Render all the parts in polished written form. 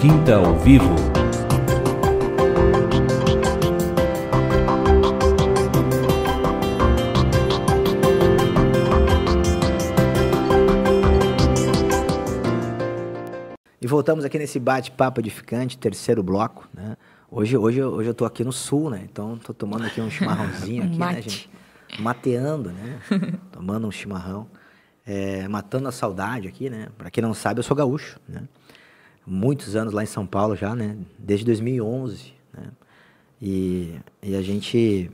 Quinta ao Vivo. E voltamos aqui nesse bate-papo edificante, terceiro bloco, né? Hoje eu tô aqui no sul, né? Então tô tomando aqui um chimarrãozinho aqui, né, gente? Mateando, né? Tomando um chimarrão. Matando a saudade aqui, né? Pra quem não sabe, eu sou gaúcho, né? Muitos anos lá em São Paulo já, né? Desde 2011, né? E a gente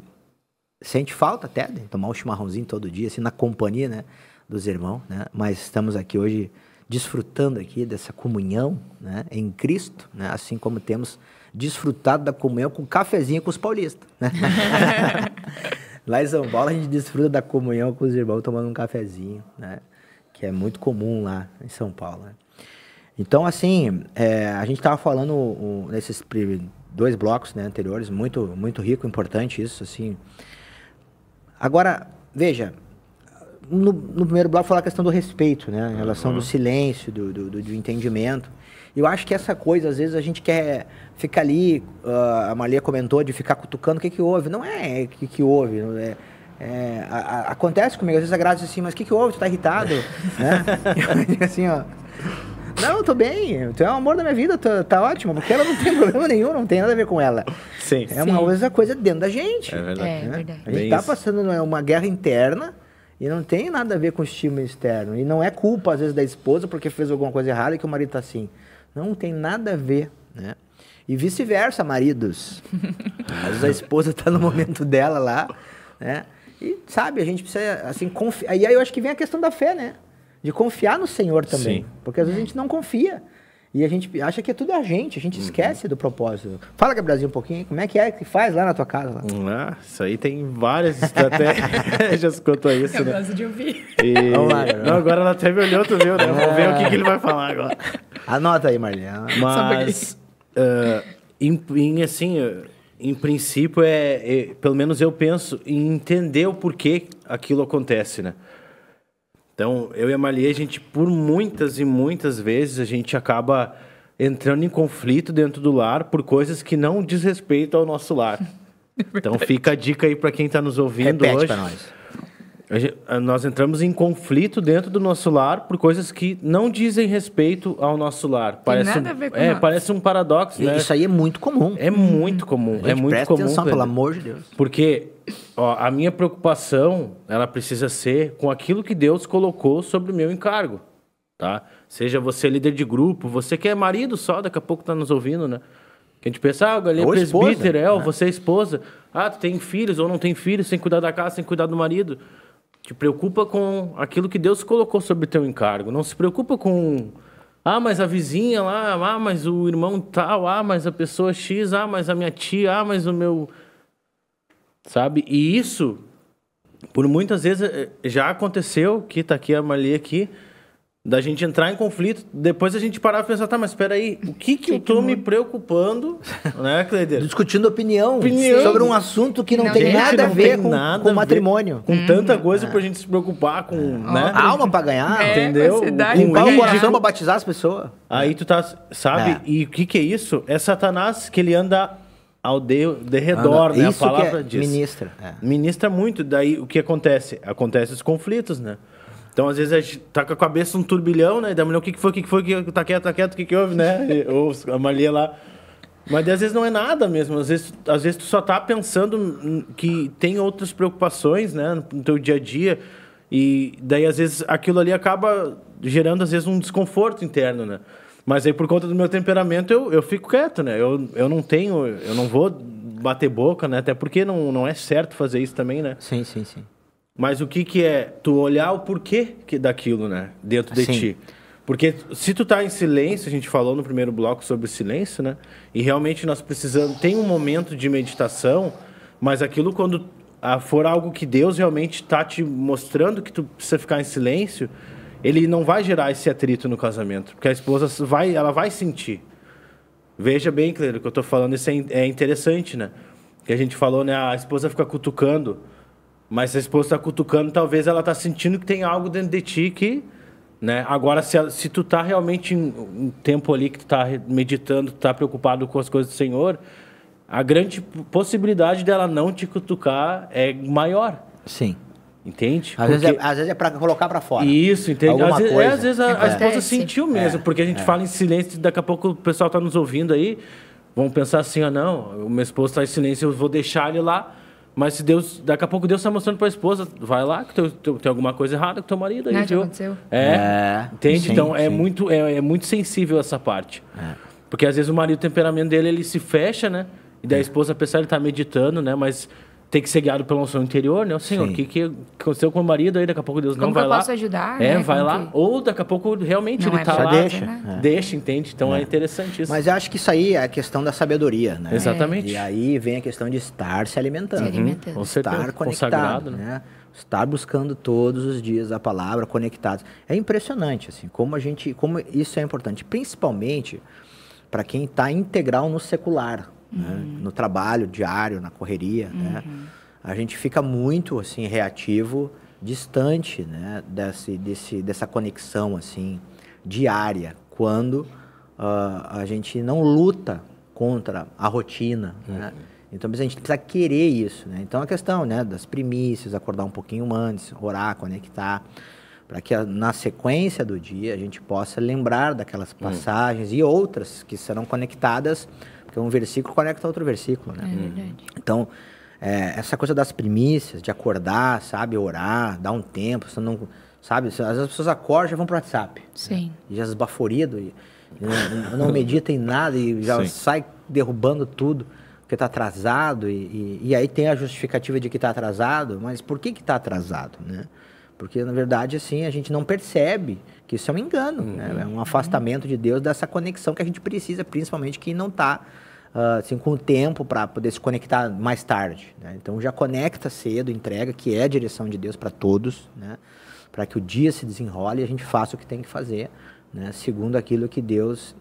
sente falta até de tomar um chimarrãozinho todo dia, assim, na companhia, né? Dos irmãos, né? Mas estamos aqui hoje desfrutando aqui dessa comunhão, né, em Cristo, né, assim como temos desfrutado da comunhão com cafezinho com os paulistas, né? Lá em São Paulo a gente desfruta da comunhão com os irmãos tomando um cafezinho, né, que é muito comum lá em São Paulo, né? Então, assim, a gente estava falando nesses dois blocos, né, anteriores, muito rico, importante isso, assim. Agora, veja, no primeiro bloco falar a questão do respeito, né? Em relação do silêncio, do entendimento. Eu acho que essa coisa, às vezes a gente quer ficar ali, a Maria comentou de ficar cutucando o que houve. Não é o que houve. Acontece comigo, às vezes a Graça diz assim, mas o que houve? Tu tá irritado? Né? Eu digo assim, ó, não, eu tô bem, tu é o amor da minha vida, tá ótimo, porque ela não tem problema nenhum, não tem nada a ver com ela. Sim. Uma coisa dentro da gente. É verdade. Né? Verdade. A gente tá passando uma guerra interna, e não tem nada a ver com o estímulo externo. E não é culpa, às vezes, da esposa porque fez alguma coisa errada e que o marido tá assim. Não tem nada a ver, né? E vice-versa, maridos. Às vezes a esposa tá no momento dela lá, né? E, sabe, a gente precisa, assim, confiar. E aí eu acho que vem a questão da fé, né? De confiar no Senhor também. Sim. Porque às vezes a gente não confia. E a gente acha que é tudo a gente esquece do propósito. Fala, Gabrielzinho, um pouquinho, como é que faz lá na tua casa? Lá? Isso aí tem várias estratégias quanto a isso, eu né? gosto de ouvir. Vamos lá, não, agora ela até me olhou, tu viu, né? Vamos ver o que ele vai falar agora. Anota aí, Marlinha. Mas, em princípio, pelo menos eu penso em entender o porquê aquilo acontece, né? Então, eu e a Marli, a gente, por muitas e muitas vezes, a gente acaba entrando em conflito dentro do lar por coisas que não diz respeito ao nosso lar. Então, fica a dica aí para quem está nos ouvindo hoje. Repete para nós. Nós entramos em conflito dentro do nosso lar por coisas que não dizem respeito ao nosso lar. Tem nada a ver com nós. Parece um paradoxo, né? Isso aí é muito comum. É muito comum. Gente, presta atenção, pelo amor de Deus. Porque a minha preocupação, ela precisa ser com aquilo que Deus colocou sobre o meu encargo, tá? Seja você líder de grupo, você que é marido só, daqui a pouco tá nos ouvindo, né? Que a gente pensa, ali é presbítero, você é esposa. Tu tem filhos ou não tem filhos, sem cuidar da casa, sem cuidar do marido. Te preocupa com aquilo que Deus colocou sobre o teu encargo. Não se preocupa com... mas a vizinha lá, mas o irmão tal, mas a pessoa X, mas a minha tia, mas o meu... Sabe? E isso, por muitas vezes, já aconteceu, que tá aqui a Marli aqui, da gente entrar em conflito, depois a gente parar e pensar, mas espera aí, o que eu tô me preocupando, né, Cleider? Discutindo opinião sobre um assunto que não tem nada a ver com matrimônio. Com tanta coisa pra gente se preocupar com, né? Alma pra ganhar, entendeu? Limpar o coração pra batizar as pessoas. Aí tu tá, sabe? E o que é isso? É Satanás que ele anda ao derredor, né? Isso a palavra que diz. Ministra muito. Daí o que acontece? Acontecem os conflitos, né? Então, às vezes, a gente tá com a cabeça num turbilhão, né? Da mulher, o que foi, tá quieto, o que houve, né? Ou a Maria lá. Mas, às vezes, não é nada mesmo. Às vezes tu só tá pensando que tem outras preocupações, né? No teu dia a dia. E daí, às vezes, aquilo ali acaba gerando, às vezes, um desconforto interno, né? Mas aí, por conta do meu temperamento, eu fico quieto, né? Eu não vou bater boca, né? Até porque não é certo fazer isso também, né? Sim. Mas o que é tu olhar o porquê daquilo, né? Dentro de ti. Porque se tu tá em silêncio, a gente falou no primeiro bloco sobre o silêncio, né? E realmente nós precisamos... Tem um momento de meditação, mas aquilo quando for algo que Deus realmente tá te mostrando que tu precisa ficar em silêncio, ele não vai gerar esse atrito no casamento. Porque a esposa ela vai sentir. Veja bem, Cleiro, o que eu tô falando, isso é interessante, né? Que a gente falou, né? A esposa fica cutucando. Mas se a esposa está cutucando, talvez ela está sentindo que tem algo dentro de ti que né? Agora, se tu tá realmente em tempo ali que tu tá meditando, tu tá preocupado com as coisas do Senhor, a grande possibilidade dela não te cutucar é maior. Sim. Entende? Às vezes é para colocar para fora. Isso, entende? Às vezes a esposa sentiu mesmo, porque a gente fala em silêncio, daqui a pouco o pessoal tá nos ouvindo aí, vão pensar assim, não, o meu esposo tá em silêncio, eu vou deixar ele lá. Mas se Deus, daqui a pouco Deus está mostrando para a esposa, vai lá que tem alguma coisa errada com teu marido aí, viu? Aconteceu. Entende? Sim, então sim. é muito sensível essa parte. Porque às vezes o marido, o temperamento dele, ele se fecha, né? E daí a esposa, apesar de ele estar meditando, né? Mas tem que ser guiado pela noção interior, né? O Senhor, o que aconteceu com o marido aí? Daqui a pouco Deus não vai lá. Como eu posso ajudar? Vai lá. Ou daqui a pouco realmente ele está lá. Deixa, entende? Então é interessante isso. Mas eu acho que isso aí é a questão da sabedoria, né? Exatamente. E aí vem a questão de estar se alimentando. Com certeza. Estar conectado, né? Estar buscando todos os dias a palavra, conectados. É impressionante, assim, como isso é importante. Principalmente para quem está integral no secular. Né? No trabalho diário, na correria, né? A gente fica muito assim reativo, distante, né? dessa conexão assim diária, quando a gente não luta contra a rotina, né? Então a gente precisa querer isso, né? Então a questão, né, das primícias, acordar um pouquinho antes, orar, conectar, para que na sequência do dia a gente possa lembrar daquelas passagens e outras que serão conectadas. Porque um versículo conecta a outro versículo, né? É verdade. Então, essa coisa das primícias, de acordar, sabe? Orar, dar um tempo, você não, sabe? Às vezes as pessoas acordam e já vão pro WhatsApp. Sim. Né? E já esbaforido, e não medita em nada e já sai derrubando tudo, porque está atrasado. E aí tem a justificativa de que está atrasado, mas por que está atrasado, né? Porque, na verdade, assim, a gente não percebe que isso é um engano, né? É um afastamento de Deus dessa conexão que a gente precisa, principalmente quem não está assim, com o tempo para poder se conectar mais tarde, né? Então, já conecta cedo, entrega, que é a direção de Deus para todos, né? Para que o dia se desenrole e a gente faça o que tem que fazer, né? Segundo aquilo que Deus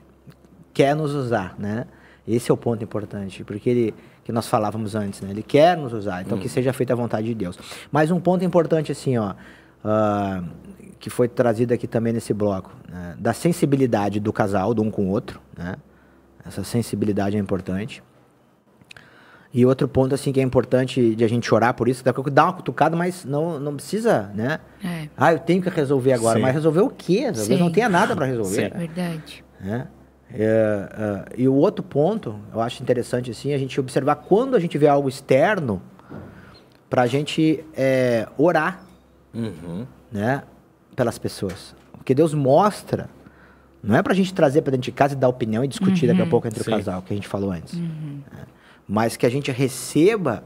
quer nos usar, né? Esse é o ponto importante, porque que nós falávamos antes, né? Ele quer nos usar, então que seja feita a vontade de Deus. Mas um ponto importante, assim, que foi trazido aqui também nesse bloco, né? Da sensibilidade do casal, de um com o outro, né? Essa sensibilidade é importante. E outro ponto, assim, que é importante de a gente orar por isso, dá uma cutucada, mas não precisa, né? Eu tenho que resolver agora. Sim. Mas resolver o quê? Talvez não tenha nada para resolver. Sim, verdade. Né? E o outro ponto, eu acho interessante, assim, a gente observar quando a gente vê algo externo, para a gente orar, né? Pelas pessoas. Porque Deus mostra, não é para a gente trazer para dentro de casa e dar opinião e discutir daqui a pouco entre o casal, que a gente falou antes. Mas que a gente receba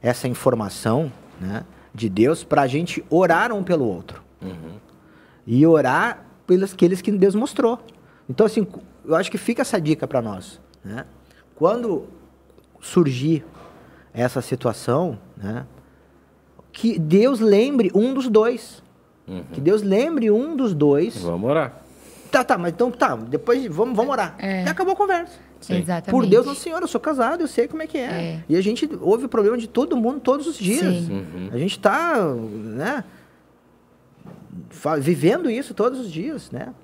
essa informação, né, de Deus para a gente orar um pelo outro. E orar pelos aqueles que Deus mostrou. Então, assim, eu acho que fica essa dica para nós, né? Quando surgir essa situação, né, que Deus lembre um dos dois. Que Deus lembre um dos dois. Vamos orar. Mas então depois vamos orar. E acabou a conversa. Sim. Exatamente. Por Deus, nosso Senhor, eu sou casado, eu sei como é que é. E a gente ouve o problema de todo mundo todos os dias. A gente está, né, vivendo isso todos os dias, né?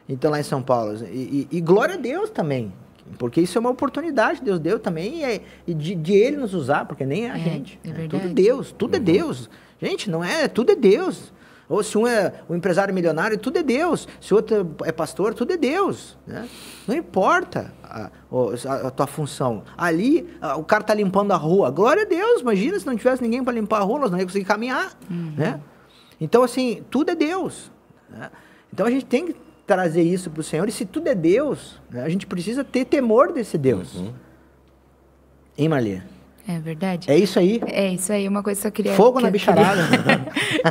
Então, lá em São Paulo. E glória a Deus também. Porque isso é uma oportunidade que Deus deu também de Ele nos usar, porque nem é a gente. É tudo Deus, tudo é Deus. Gente, não é, tudo é Deus. Ou se um é um empresário milionário, tudo é Deus. Se o outro é pastor, tudo é Deus. Né? Não importa a tua função. Ali, o cara está limpando a rua. Glória a Deus, imagina se não tivesse ninguém para limpar a rua, nós não ia conseguir caminhar. Né? Então, assim, tudo é Deus. Né? Então, a gente tem que trazer isso para o Senhor. E se tudo é Deus, né, a gente precisa ter temor desse Deus. Hein, Marli? É verdade. É isso aí? É isso aí, uma coisa que eu queria... Fogo na bicharada.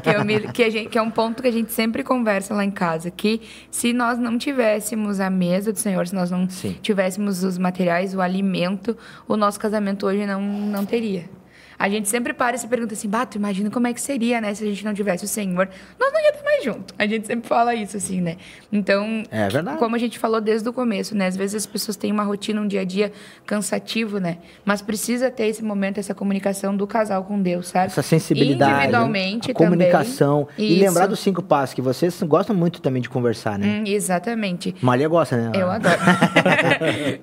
Que é um ponto que a gente sempre conversa lá em casa, que se nós não tivéssemos a mesa do Senhor, se nós não tivéssemos os materiais, o alimento, o nosso casamento hoje não teria. A gente sempre para e se pergunta assim, Bato, imagina como é que seria, né? Se a gente não tivesse o Senhor, nós não ia estar mais junto. A gente sempre fala isso, assim, né? Então, É verdade. como a gente falou desde o começo, né? Às vezes as pessoas têm uma rotina, um dia a dia cansativo, né? Mas precisa ter esse momento, essa comunicação do casal com Deus, sabe? Essa sensibilidade, individualmente a comunicação. também. E Isso. lembrar dos 5 passos, que vocês gostam muito também de conversar, né? Exatamente. Maria gosta, né? Eu adoro.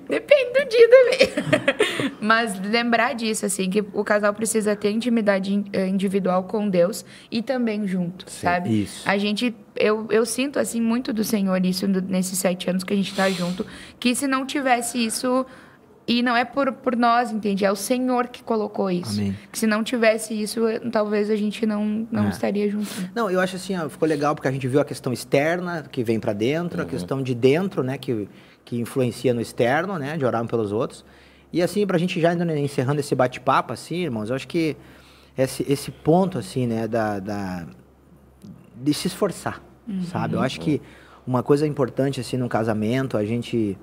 Depende do dia também. Mas lembrar disso, assim, que o casal precisa ter intimidade individual com Deus e também junto, sabe? Isso. A gente... Eu sinto, assim, muito do Senhor isso nesses 7 anos que a gente tá junto, que se não tivesse isso... E não é por nós, entende? É o Senhor que colocou isso. Amém. Que se não tivesse isso, talvez a gente não estaria junto. Não, eu acho assim, ó, ficou legal porque a gente viu a questão externa, que vem para dentro, a questão de dentro, né, que influencia no externo, né, de orar um pelos outros. E assim, pra gente já encerrando esse bate-papo, assim, irmãos, eu acho que esse ponto, assim, né, de se esforçar, sabe? Eu acho que uma coisa importante, assim, num casamento, a gente...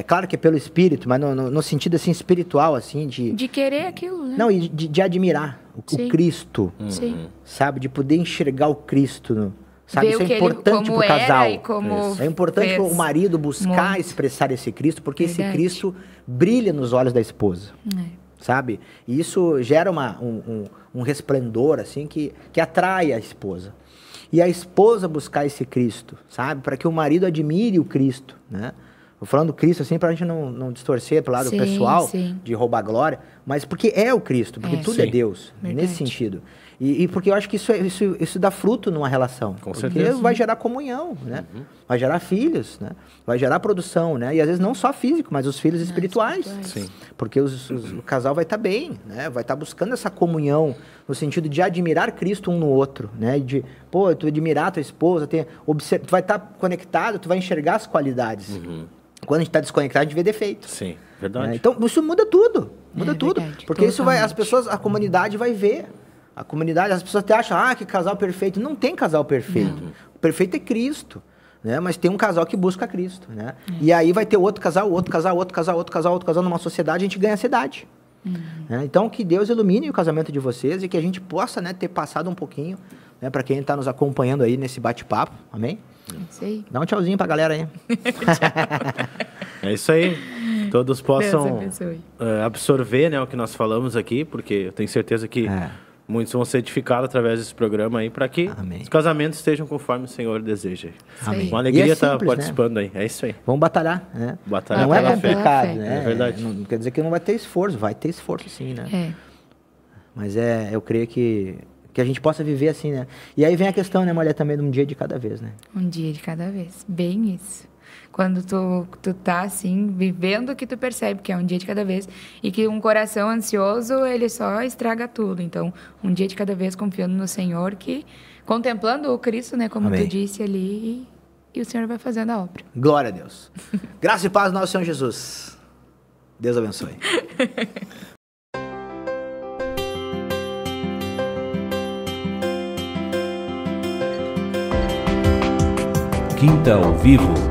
claro que é pelo espírito, mas no sentido assim espiritual, assim, de querer aquilo, né? Não, e de admirar o Cristo, Sim. sabe? De poder enxergar o Cristo, sabe? Ver Isso o que é importante ele, pro casal. e como É importante fez. o marido buscar Muito. expressar esse Cristo, porque esse Verdade. Cristo brilha nos olhos da esposa, sabe? E isso gera um resplendor, assim, que atrai a esposa. E a esposa buscar esse Cristo, sabe? Para que o marido admire o Cristo, né? Tô falando do Cristo, assim, pra gente não distorcer pro lado pessoal, sim. de roubar glória, mas porque é o Cristo, porque tudo é Deus, Verdade. nesse sentido. E porque eu acho que isso dá fruto numa relação. Com porque certeza. vai gerar comunhão, né? Vai gerar filhos, né? Vai gerar produção, né? E às vezes não só físico, mas os filhos espirituais. Sim. Porque o casal vai estar bem, né? Vai estar buscando essa comunhão no sentido de admirar Cristo um no outro, né? De, tu admirar a tua esposa, tu vai estar conectado, tu vai enxergar as qualidades. Quando a gente está desconectado, a gente vê defeito. Sim, verdade. Então, isso muda tudo. Muda tudo. Verdade, Porque isso vai, totalmente. a comunidade vai ver. A comunidade, as pessoas até acham, que casal perfeito. Não tem casal perfeito. O perfeito é Cristo. Né? Mas tem um casal que busca Cristo. Né? E aí vai ter outro casal, outro casal, outro casal, outro casal, outro casal. Numa sociedade, a gente ganha a cidade. Né? Então, que Deus ilumine o casamento de vocês e que a gente possa, né, ter passado um pouquinho, né, para quem está nos acompanhando aí nesse bate-papo. Amém? Isso aí. Dá um tchauzinho pra galera aí. É isso aí. Todos possam Deus abençoe. absorver, né, o que nós falamos aqui, porque eu tenho certeza que muitos vão ser edificados através desse programa aí, para que Amém. os casamentos estejam conforme o Senhor deseja. Amém. Uma alegria E é estar simples, participando aí. É isso aí. Vamos batalhar, né? Batalhar Não é pela fé. complicado, Pela fé. né? É verdade. Não quer dizer que não vai ter esforço, vai ter esforço sim, né? Mas eu creio que a gente possa viver assim, né? E aí vem a questão, né, mulher, também de um dia de cada vez, né? Um dia de cada vez. Bem isso. Quando tu tá, assim, vivendo que tu percebe que é um dia de cada vez e que um coração ansioso, ele só estraga tudo. Então, um dia de cada vez, confiando no Senhor, contemplando o Cristo, né, como Amém. tu disse ali, e o Senhor vai fazendo a obra. Glória a Deus. Graça e paz do nosso Senhor Jesus. Deus abençoe. Quinta ao Vivo.